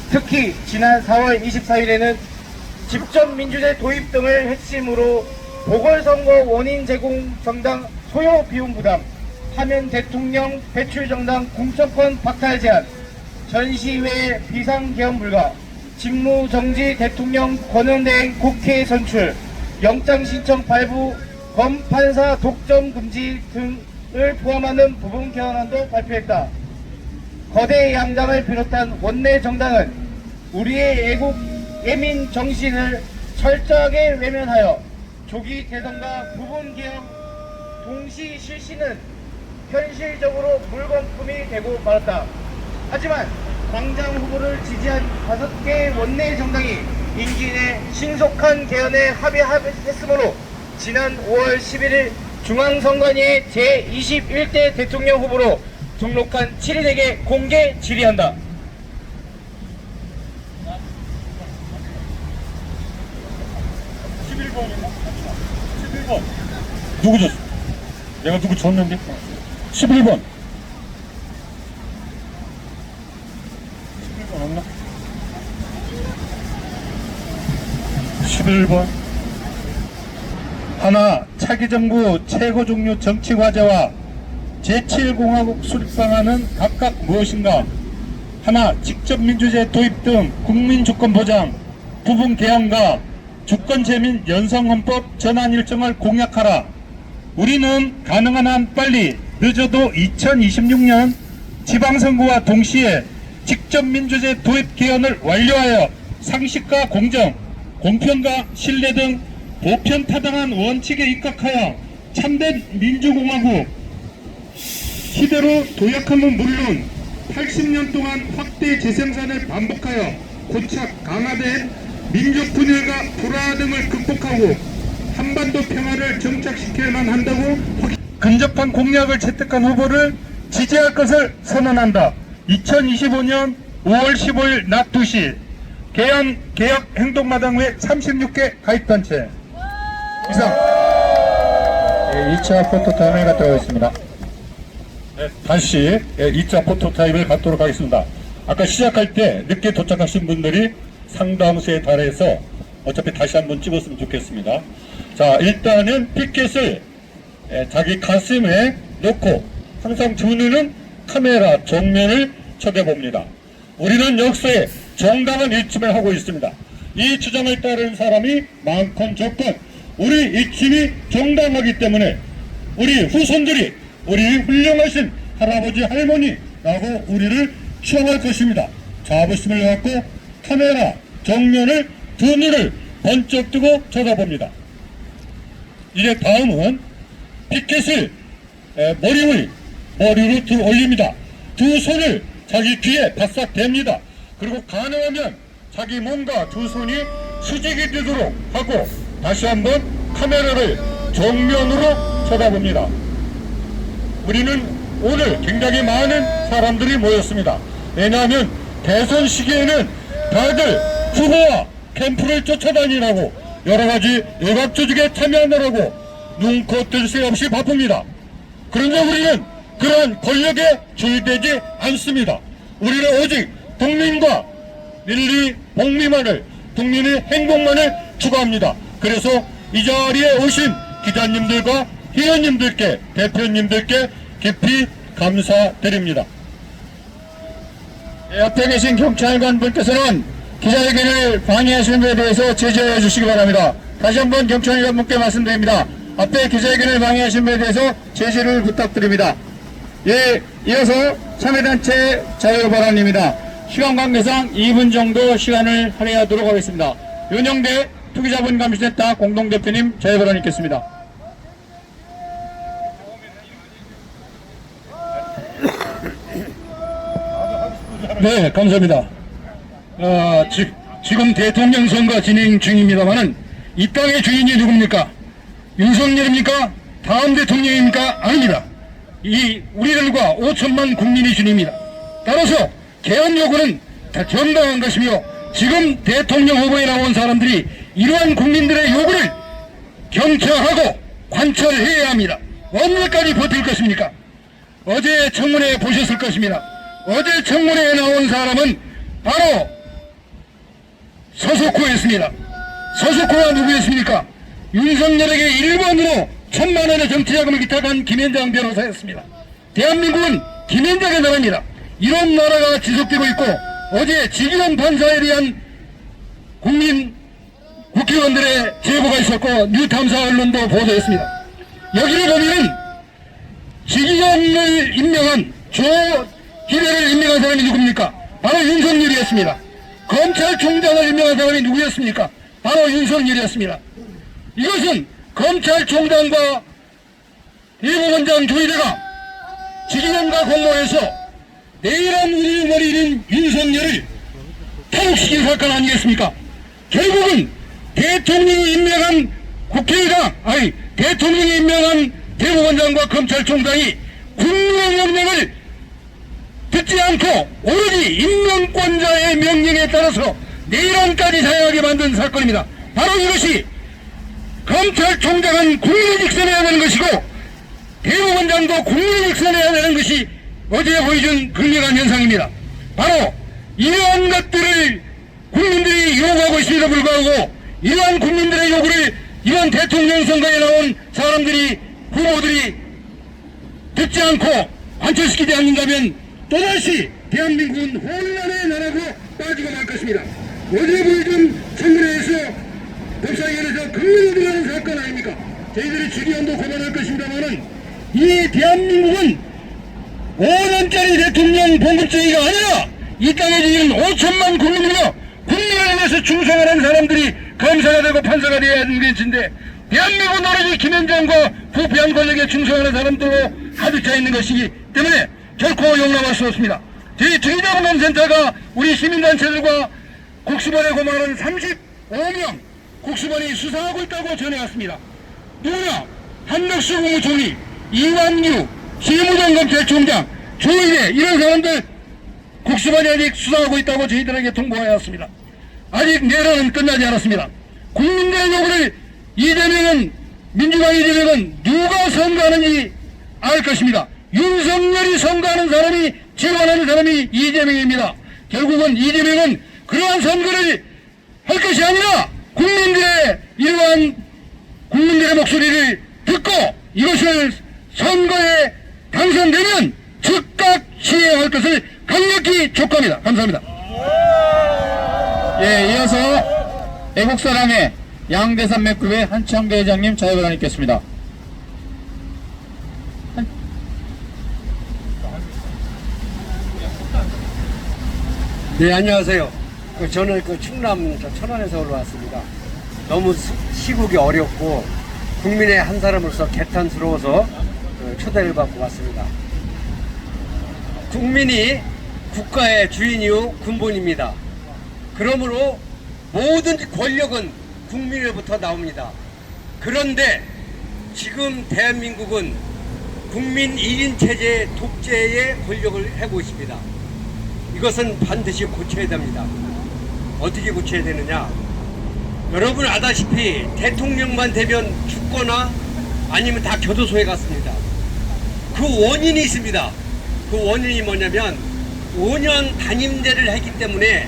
특히 지난 4월 24일에는 직접민주제 도입 등을 핵심으로 보궐선거 원인 제공 정당 소요 비용 부담, 파면 대통령 배출 정당 공천권 박탈 제한, 전시회 비상개헌 불가, 직무정지 대통령 권한대행 국회 선출, 영장신청 발부, 검판사 독점 금지 등을 포함하는 부분 개헌안도 발표했다. 거대 양당을 비롯한 원내 정당은 우리의 애국 애민 정신을 철저하게 외면하여 조기 대선과 부분 개헌 동시 실시는 현실적으로 물거품이 되고 말았다. 하지만 당장 후보를 지지한 5개 원내 정당이 임기 내 신속한 개헌에 합의했으므로 지난 5월 11일 중앙선관위에 제21대 대통령 후보로 등록한 7인에게 공개 질의한다. 누구 줬어? 내가 누구 줬는데? 11번. 11번 없나? 11번. 하나, 차기 정부 최고 중요 정치 과제와 제7공화국 수립 방안은 각각 무엇인가? 하나, 직접 민주제 도입 등 국민 주권 보장, 부분 개헌과 주권 재민 연성헌법 전환 일정을 공약하라. 우리는 가능한 한 빨리, 늦어도 2026년 지방선거와 동시에 직접 민주제 도입 개헌을 완료하여 상식과 공정, 공평과 신뢰 등 보편타당한 원칙에 입각하여 참된 민주공화국 시대로 도약함은 물론 80년 동안 확대 재생산을 반복하여 고착 강화된 민족 분열과 불화 등을 극복하고 한반도 평화를 정착시켜야만 한다고 근접한 공약을 채택한 후보를 지지할 것을 선언한다. 2025년 5월 15일 낮 2시 개헌 개혁 행동마당회 36개 가입단체 이상. 2차 포토타임을 갖도록 하겠습니다. 네, 다시 2차 포토타임을 갖도록 하겠습니다. 아까 시작할 때 늦게 도착하신 분들이 상당수에 달해서 어차피 다시 한번 찍었으면 좋겠습니다. 자, 일단은 피켓을 자기 가슴에 놓고 항상 준우는 카메라 정면을 쳐다봅니다. 우리는 역사에 정당한 일침을 하고 있습니다. 이 주장을 따르는 사람이 많건 적건 우리 이침이 정당하기 때문에 우리 후손들이 우리 훌륭하신 할아버지 할머니라고 우리를 추앙할 것입니다. 자부심을 갖고 카메라 정면을 두 눈을 번쩍 뜨고 쳐다봅니다. 이제 다음은 피켓을 머리로 들어 올립니다. 두 손을 자기 귀에 바싹 댑니다. 그리고 가능하면 자기 몸과 두 손이 수직이 되도록 하고 다시 한번 카메라를 정면으로 쳐다봅니다. 우리는 오늘 굉장히 많은 사람들이 모였습니다. 왜냐하면 대선 시기에는 다들 후보와 캠프를 쫓아다니라고 여러가지 외곽조직에 참여하느라고 눈코 뜰 새 없이 바쁩니다. 그런데 우리는 그러한 권력에 주의되지 않습니다. 우리는 오직 국민과 민리 복리만을, 국민의 행복만을 추구합니다. 그래서 이 자리에 오신 기자님들과 회원님들께, 대표님들께 깊이 감사드립니다. 옆에 계신 경찰관 분께서는 기자회견을 방해하시는 것에 대해서 제지해 주시기 바랍니다. 다시 한번 경찰관 분께 말씀드립니다. 앞에 기자회견을 방해하시는 것에 대해서 제지를 부탁드립니다. 예, 이어서 참여단체 자유발언입니다. 시간 관계상 2분 정도 시간을 할애하도록 하겠습니다. 윤영대 투기자본감시센터 공동대표님 자유발언 있겠습니다. 네, 감사합니다. 지금 대통령 선거 진행 중입니다만은 이 땅의 주인이 누굽니까? 윤석열입니까? 다음 대통령입니까? 아닙니다. 이 우리들과 5천만 국민이 주인입니다. 따라서 개헌 요구는 다 정당한 것이며 지금 대통령 후보에 나온 사람들이 이러한 국민들의 요구를 경청하고 관철해야 합니다. 언제까지 버틸 것입니까? 어제 청문회 보셨을 것입니다. 어제 청문회에 나온 사람은 바로 서석호였습니다. 서석호가 누구였습니까? 윤석열에게 1번으로 1,000만 원의 정치자금을 기탁한 김현장 변호사였습니다. 대한민국은 김현장의 나라입니다. 이런 나라가 지속되고 있고 어제 지기현 판사에 대한 국회의원들의 제보가 있었고 뉴탐사 언론도 보도했습니다. 여기를 보면은 지기현을 임명한 조기래를 임명한 사람이 누굽니까? 바로 윤석열이었습니다. 검찰총장을 임명한 사람이 누구였습니까? 바로 윤석열이었습니다. 이것은 검찰총장과 대법원장 조희대가 지기현과 공모해서 내일한 우리 머리인 윤석열을 탈옥시킨 사건 아니겠습니까? 결국은 대통령이 임명한 대통령이 임명한 대법원장과 검찰총장이 국민의 명령을 듣지 않고 오로지 임명권자의 명령에 따라서 내란까지 사용하게 만든 사건입니다. 바로 이것이 검찰총장은 국민의 직선해야 되는 것이고 대법원장도 국민의 직선해야 되는 것이 어제 보여준 극명한 현상입니다. 바로 이러한 것들을 국민들이 요구하고 있음에도 불구하고 이러한 국민들의 요구를 이번 대통령 선거에 나온 사람들이 후보들이 듣지 않고 관철시키지 않는다면 또다시 대한민국은 혼란의 나라로 빠지고 말 것입니다. 어제 보여준 청문회에서 법사위원회에서 극명히 드러난 사건 아닙니까? 저희들이 주기원도 고발할 것입니다만은 이 대한민국은 5년짜리 대통령 봉급쟁이가 아니라 이 땅에 지금 5천만 국민이며 국민을 위해서 충성하는 사람들이 검사가 되고 판사가 되어야 하는 것인데 대한민국은 오로지 김현장과 부패한 권력에 충성하는 사람들로 가득 차 있는 것이기 때문에 결코 용납할 수 없습니다. 저희 투기자본감센터가 우리 시민단체들과 국수본에 고마는 35명 국수본이 수사하고 있다고 전해왔습니다. 누구나 한덕수 국무총리, 이완규 실무장검찰총장, 조희대 이런 사람들 국수본이 아직 수사하고 있다고 저희들에게 통보하였습니다. 아직 내란은 끝나지 않았습니다. 국민들의 요구를 민주당 이재명은 누가 선거하는지 알 것입니다. 윤석열이 선거하는 사람이 지원하는 사람이 이재명입니다. 결국은 이재명은 그러한 선거를 할 것이 아니라 이러한 국민들의 목소리를 듣고 이것을 선거에 당선되면 즉각 시행할 것을 강력히 촉구합니다. 감사합니다. 예, 이어서 애국사랑의 양대산맥급의 한창대 회장님 자유발언 있겠습니다. 네, 안녕하세요. 저는 충남 천안에서 올라왔습니다. 너무 시국이 어렵고 국민의 한 사람으로서 개탄스러워서 초대를 받고 왔습니다. 국민이 국가의 주인이요 근본입니다. 그러므로 모든 권력은 국민으로부터 나옵니다. 그런데 지금 대한민국은 국민 1인 체제 독재의 권력을 해고 있습니다. 이것은 반드시 고쳐야 됩니다. 어떻게 고쳐야 되느냐? 여러분 아다시피 대통령만 되면 죽거나 아니면 다 교도소에 갔습니다. 그 원인이 있습니다. 그 원인이 뭐냐면 5년 단임제를 했기 때문에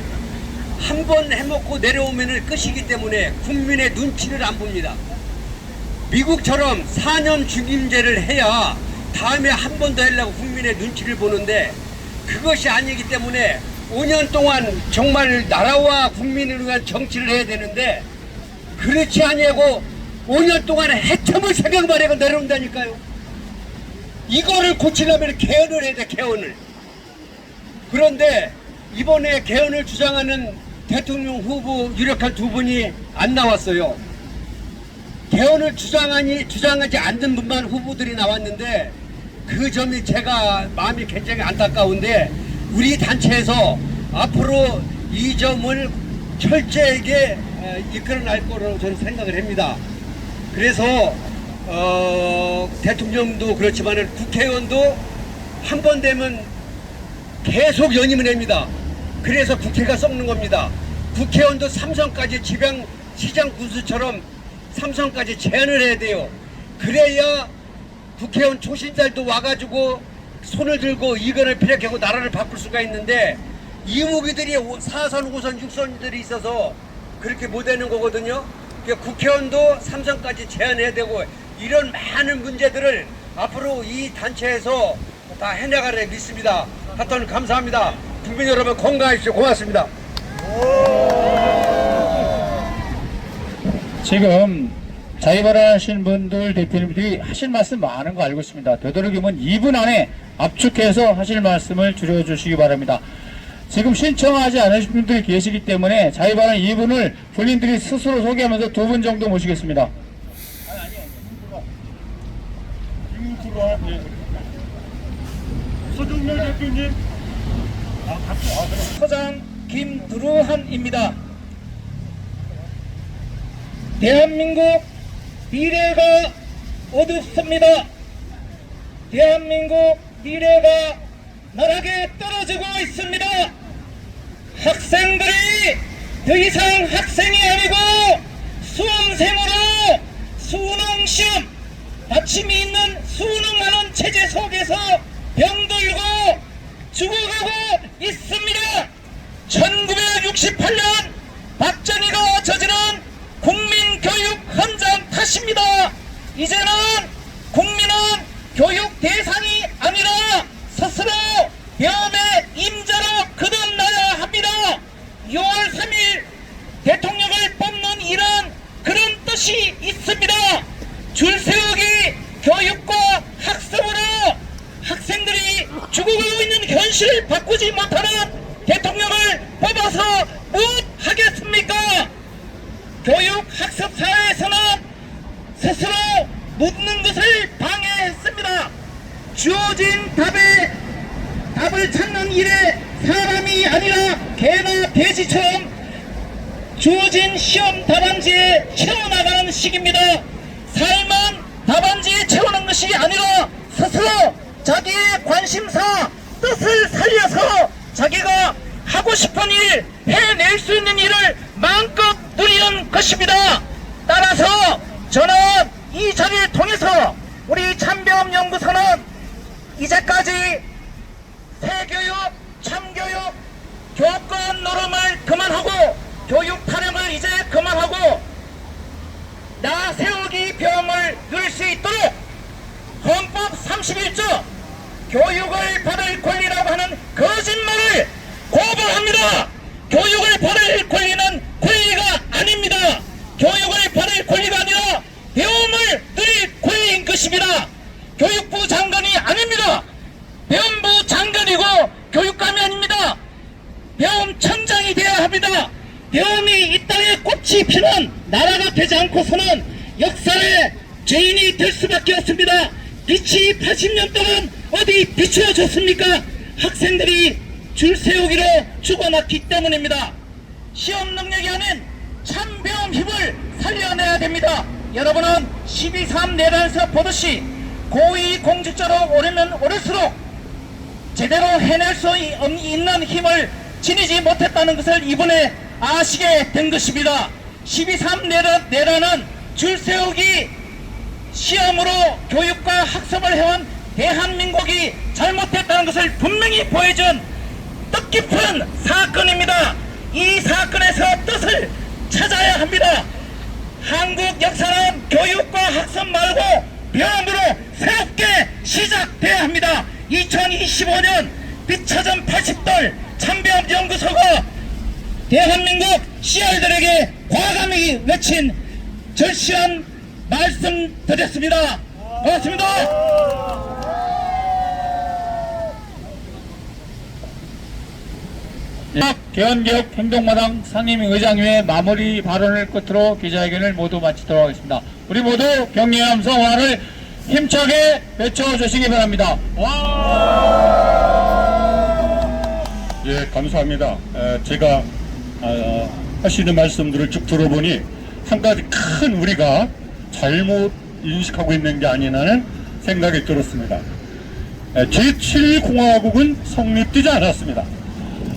한 번 해먹고 내려오면 끝이기 때문에 국민의 눈치를 안 봅니다. 미국처럼 4년 중임제를 해야 다음에 한 번 더 하려고 국민의 눈치를 보는데 그것이 아니기 때문에 5년 동안 정말 나라와 국민을 위한 정치를 해야 되는데 그렇지 아니하고 5년 동안 해참을 생각만 해가 내려온다니까요. 이거를 고치려면 개헌을 해야 돼, 개헌을. 그런데 이번에 개헌을 주장하는 대통령 후보 유력한 두 분이 안 나왔어요. 개헌을 주장하지 않는 분만 후보들이 나왔는데 그 점이 제가 마음이 굉장히 안타까운데 우리 단체에서 앞으로 이 점을 철저하게 이끌어 날 거라고 저는 생각을 합니다. 그래서 대통령도 그렇지만 국회의원도 한 번 되면 계속 연임을 합니다. 그래서 국회가 썩는 겁니다. 국회의원도 삼성까지 시장 군수처럼 삼성까지 제한을 해야 돼요. 그래야 국회의원 초신자들도 와가지고 손을 들고 이건을 피력하고 나라를 바꿀 수가 있는데 이무기들이 4선, 5선, 6선들이 있어서 그렇게 못하는 거거든요. 그러니까 국회의원도 삼선까지 제한해야 되고 이런 많은 문제들을 앞으로 이 단체에서 다 해나가려 믿습니다. 하여튼 감사합니다. 국민 여러분 건강하십시오. 고맙습니다. 지금 자유발언 하신 분들 대표님들이 하실 말씀 많은 거 알고 있습니다. 되도록이면 2분 안에 압축해서 하실 말씀을 줄여주시기 바랍니다. 지금 신청하지 않으신 분들이 계시기 때문에 자유발언 2분을 본인들이 스스로 소개하면서 2분 정도 모시겠습니다. 서정렬 대표님. 서장 김두루한입니다. 대한민국 미래가 어둡습니다. 대한민국 미래가 나락에 떨어지고 있습니다. 학생들이 더 이상 학생이 아니고 수험생으로 수능시험 받침이 있는 수능하는 체제 속에서 병들고 죽어가고 있습니다. 1968년 박정희가 저지른 국민교육 헌장 탓입니다. 이제는 국민은 교육 대상이 아니라 스스로 병의 임자로 거듭나야 합니다. 6월 3일 대통령을 뽑는 이런 그런 뜻이 있습니다. 줄세우기 교육과 학습으로 학생들이 죽어가고 있는 현실을 바꾸지 못하는 대통령을 뽑아서 무엇하겠습니까? 교육 학습 사회에서는 스스로 묻는 것을 방해했습니다. 주어진 답을 찾는 일에 사람이 아니라 개나 돼지처럼 주어진 시험 답안지에 채워나가는 시기입니다. 삶은 답안지에 채우는 것이 아니라 스스로 자기의 관심사, 뜻을 살려서 자기가 하고 싶은 일, 해낼 수 있는 일을 마음껏 누리는 것입니다. 따라서 저는 이 자리를 통해서 우리 참배업연구소는 이제까지 새교육, 참교육, 교권 노름을 그만하고 교육 타령을 이제 그만하고 나 세우기 병을 누릴 수 있도록 헌법 31조 교육을 받을 권리라고 하는 거짓말을 고발합니다. 교육을 받을 권리는 권리가 아닙니다. 교육을 받을 권리가 아니라 배움을 누릴 권리인 것입니다. 교육부 장관이 아닙니다. 배움부 장관이고 교육감이 아닙니다. 배움청장이 되어야 합니다. 배움이 이 땅에 꽃이 피는 나라가 되지 않고서는 역사의 죄인이 될 수밖에 없습니다. 빛이 80년 동안 어디 비추어졌습니까? 학생들이 줄 세우기로 죽어났기 때문입니다. 시험 능력이 아닌 참 배움 힘을 살려내야 됩니다. 여러분은 12.3 내란에서 보듯이 고위 공직자로 오르면 오를수록 제대로 해낼 수 있는 힘을 지니지 못했다는 것을 이번에 아시게 된 것입니다. 12.3 내란은 줄 세우기 시험으로 교육과 학습을 해온 대한민국이 잘못했다는 것을 분명히 보여준 뜻깊은 사건입니다. 이 사건에서 뜻을 찾아야 합니다. 한국 역사는 교육과 학습 말고 배움으로 새롭게 시작돼야 합니다. 2025년 빛찾은 80돌 참배움 연구소가 대한민국 CR들에게 과감히 외친 절실한 말씀 드렸습니다. 고맙습니다. 개헌개혁 행동마당 상임의장회 마무리 발언을 끝으로 기자회견을 모두 마치도록 하겠습니다. 우리 모두 경례하면서 화를 힘차게 외쳐주시기 바랍니다. 예, 감사합니다. 제가 하시는 말씀들을 쭉 들어보니 한 가지 큰 우리가 잘못 인식하고 있는 게 아니라는 생각이 들었습니다. 제7공화국은 성립되지 않았습니다.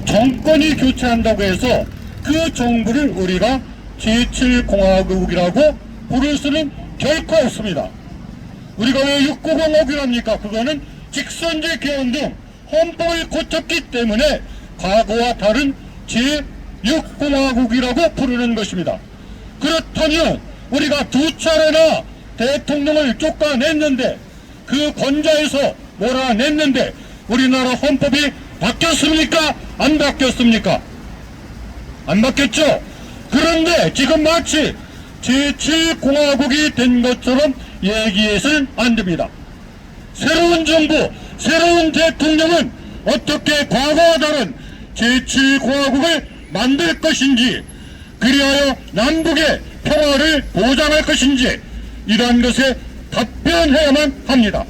정권이 교체한다고 해서 그 정부를 우리가 제7공화국이라고 부를 수는 결코 없습니다. 우리가 왜 6.9공화국이랍니까? 그거는 직선제 개헌 등 헌법을 고쳤기 때문에 과거와 다른 제6공화국이라고 부르는 것입니다. 그렇다면 우리가 2차례나 대통령을 쫓아냈는데 그 권좌에서 몰아냈는데 우리나라 헌법이 바뀌었습니까? 안 바뀌었습니까? 안 바뀌었죠? 그런데 지금 마치 제7공화국이 된 것처럼 얘기해서는 안 됩니다. 새로운 정부, 새로운 대통령은 어떻게 과거와 다른 제7공화국을 만들 것인지, 그리하여 남북의 평화를 보장할 것인지, 이러한 것에 답변해야만 합니다.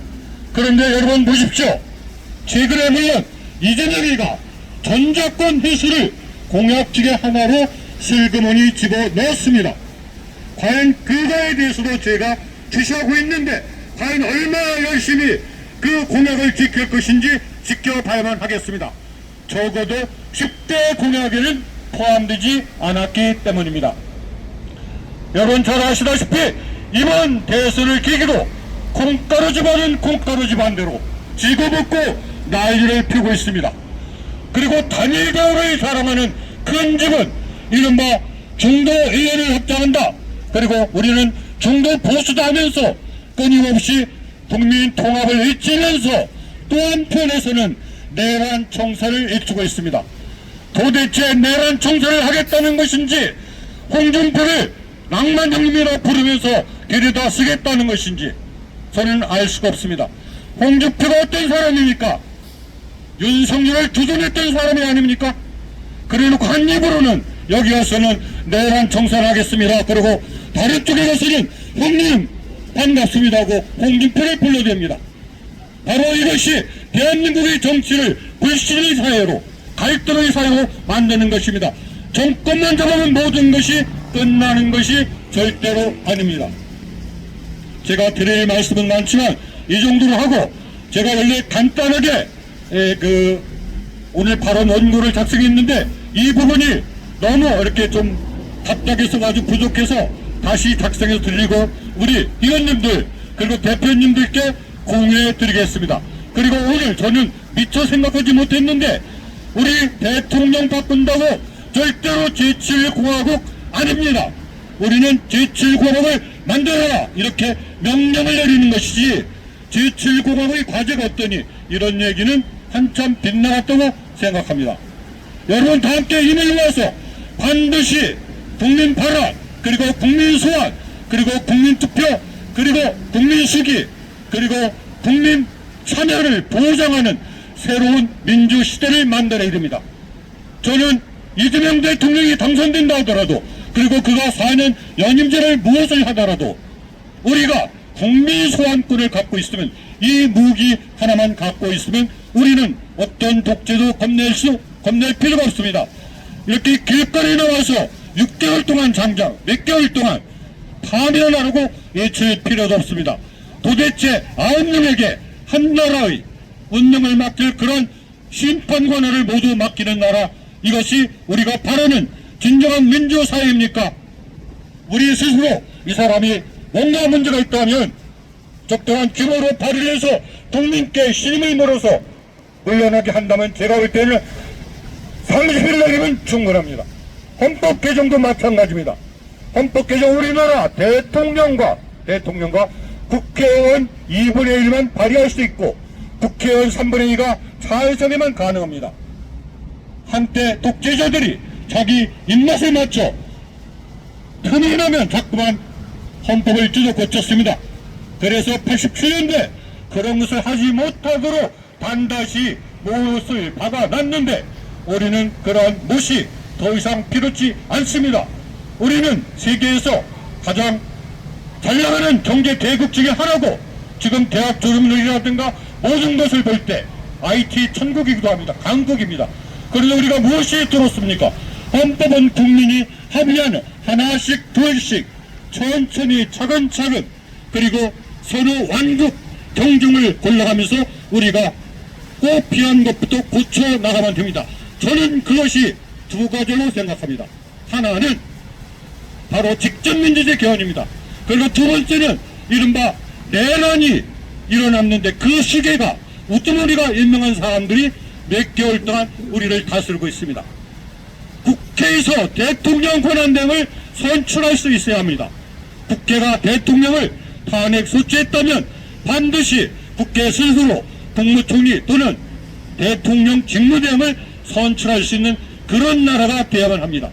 그런데 여러분 보십시오. 최근에 물론 이재명이가 전작권 회수를 공약지게 하나로 슬그머니 집어넣었습니다. 과연 그거에 대해서도 제가 주시하고 있는데 과연 얼마나 열심히 그 공약을 지킬 것인지 지켜봐야만 하겠습니다. 적어도 10대 공약에는 포함되지 않았기 때문입니다. 여러분 잘 아시다시피 이번 대선을 계기로 콩가루 집안은 콩가루 집안대로 지고붙고 난리를 피우고 있습니다. 그리고 단일 대우를 자랑하는 큰 집은 이른바 중도 의원을 확장한다. 그리고 우리는 중도 보수다 하면서 끊임없이 국민 통합을 외치면서 또 한편에서는 내란 청사를 외치고 있습니다. 도대체 내란 청사를 하겠다는 것인지 홍준표를 낭만 형님이라 부르면서 데려다 쓰겠다는 것인지 저는 알 수가 없습니다. 홍준표가 어떤 사람입니까? 윤석열을 주둔했던 사람이 아닙니까? 그래놓고 한 입으로는 여기 와서는 내란 청산을 하겠습니다. 그리고 다른 쪽에 가서는 형님 반갑습니다 하고 홍준표를 불러댑니다. 바로 이것이 대한민국의 정치를 불신의 사회로, 갈등의 사회로 만드는 것입니다. 정권만 잡으면 모든 것이 끝나는 것이 절대로 아닙니다. 제가 드릴 말씀은 많지만 이 정도로 하고, 제가 원래 간단하게 오늘 발언 원고를 작성했는데 이 부분이 너무 이렇게 좀 답답해서 아주 부족해서 다시 작성해서 드리고 우리 의원님들 그리고 대표님들께 공유해 드리겠습니다. 그리고 오늘 저는 미처 생각하지 못했는데 우리 대통령 바꾼다고 절대로 제7공화국 아닙니다. 우리는 제7공화국을 만들어라 이렇게 명령을 내리는 것이지 제7공화국의 과제가 어떠니 이런 얘기는 한참 빗나갔다고 생각합니다. 여러분 다 함께 힘을 모아서 반드시 국민 발언, 그리고 국민 소환, 그리고 국민 투표, 그리고 국민 수기, 그리고 국민 참여를 보장하는 새로운 민주 시대를 만들어야 됩니다. 저는 이재명 대통령이 당선된다 하더라도, 그리고 그가 4년 연임제를 무엇을 하더라도 우리가 국민 소환권을 갖고 있으면, 이 무기 하나만 갖고 있으면 우리는 어떤 독재도 겁낼 필요가 없습니다. 이렇게 길거리에 나와서 6개월 동안 장장, 몇 개월 동안 파면하라고 외칠 필요도 없습니다. 도대체 9명에게 한 나라의 운명을 맡길 그런 심판 권한을 모두 맡기는 나라, 이것이 우리가 바라는 진정한 민주사회입니까? 우리 스스로 이 사람이 뭔가 문제가 있다면 적당한 규모로 발의를 해서 국민께 힘을 물어서 물러나게 한다면 제가 볼 때는 30일 내리면 충분합니다. 헌법 개정도 마찬가지입니다. 헌법 개정 우리나라 대통령과 국회의원 2분의 1만 발의할 수 있고 국회의원 3분의 2가 찬성에만 가능합니다. 한때 독재자들이 자기 입맛에 맞춰 틈이 나면 자꾸만 헌법을 뜯어 고쳤습니다. 그래서 87년대 그런 것을 하지 못하도록 반드시 못을 박아놨는데 우리는 그러한 못이 더 이상 필요치 않습니다. 우리는 세계에서 가장 잘 나가는 경제 대국 중에 하나고, 지금 대학 졸업률이라든가 모든 것을 볼 때 IT 천국이기도 합니다. 강국입니다. 그런데 우리가 무엇이 들었습니까? 헌법은 국민이 합의하는 하나씩 둘씩 천천히 차근차근, 그리고 서로 완급 경중을 골라가면서 우리가 꼭 필요한 것부터 고쳐 나가면 됩니다. 저는 그것이 두 가지로 생각합니다. 하나는 바로 직접민주제 개헌입니다. 그리고 두 번째는 이른바 내란이 일어났는데 그 시계가 우두머리가 유명한 사람들이 몇 개월 동안 우리를 다스리고 있습니다. 국회에서 대통령 권한대행을 선출할 수 있어야 합니다. 국회가 대통령을 탄핵 소추했다면 반드시 국회 스스로 국무총리 또는 대통령 직무대행을 선출할 수 있는 그런 나라가 되어야만 합니다.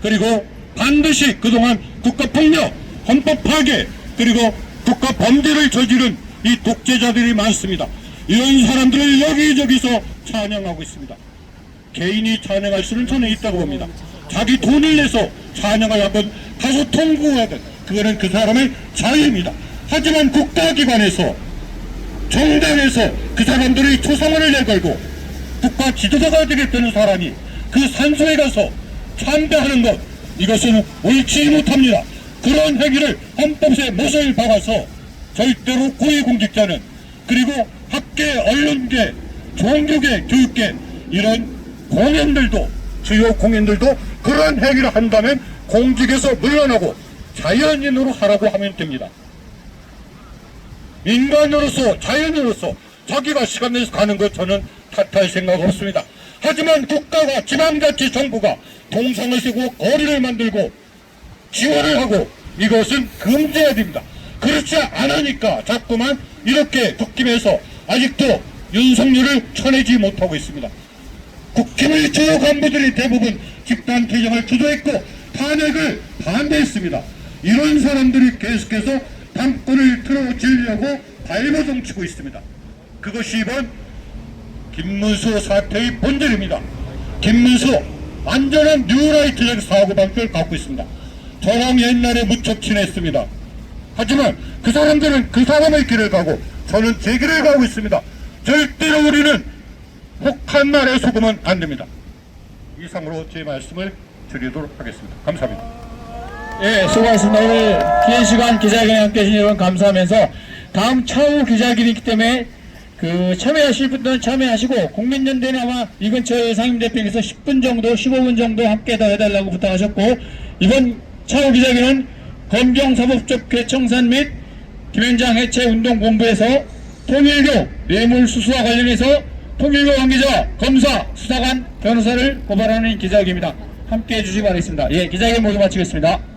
그리고 반드시 그동안 국가폭력, 헌법 파괴, 그리고 국가 범죄를 저지른 이 독재자들이 많습니다. 이런 사람들을 여기저기서 찬양하고 있습니다. 개인이 찬양할 수는 저는 있다고 봅니다. 자기 돈을 내서 찬양을 한번 가서 통보하든 그거는 그 사람의 자유입니다. 하지만 국가기관에서, 정당에서 그 사람들의 초상화를 내걸고 국가 지도자가 되겠다는 사람이 그 산소에 가서 참배하는 것, 이것은 옳지 못합니다. 그런 행위를 헌법에 못을 박아서 절대로 고위공직자는, 그리고 학계, 언론계, 종교계, 교육계, 이런 공연들도, 주요 공연들도 그런 행위를 한다면 공직에서 물러나고 자연인으로 하라고 하면 됩니다. 인간으로서, 자연인으로서 자기가 시간 내서 가는 것 저는 탓할 생각 없습니다. 하지만 국가가, 지방자치 정부가 동상을 세고 거리를 만들고 지원을 하고 이것은 금지해야 됩니다. 그렇지 않으니까 자꾸만 이렇게 국힘에서 아직도 윤석열을 쳐내지 못하고 있습니다. 국힘의 주요 간부들이 대부분 집단 퇴정을 주도했고 탄핵을 반대했습니다. 이런 사람들이 계속해서 당권을 틀어지려고 발버둥치고 있습니다. 그것이 이번 김문수 사태의 본질입니다. 김문수 완전한 뉴라이트적 사고방식을 갖고 있습니다. 저랑 옛날에 무척 친했습니다. 하지만 그 사람들은 그 사람의 길을 가고 저는 제 길을 가고 있습니다. 절대로 우리는 혹한 말에 속으면 안 됩니다. 이상으로 제 말씀을 드리도록 하겠습니다. 감사합니다. 예, 수고하셨습니다. 오늘 긴 시간 기자회견에 함께 해주신 여러분 감사하면서 다음 차후 기자회견이 있기 때문에 참여하실 분들은 참여하시고, 국민연대는 아마 이 근처에 상임대표님께서 10분 정도, 15분 정도 함께 더 해달라고 부탁하셨고, 이번 차후 기자회견은 검경사법적 괴청산 및 김현장 해체운동본부에서 통일교 뇌물수수와 관련해서 통일교 관계자, 검사, 수사관, 변호사를 고발하는 기자회견입니다. 함께 해주시기 바라겠습니다. 예, 기자회견 모두 마치겠습니다.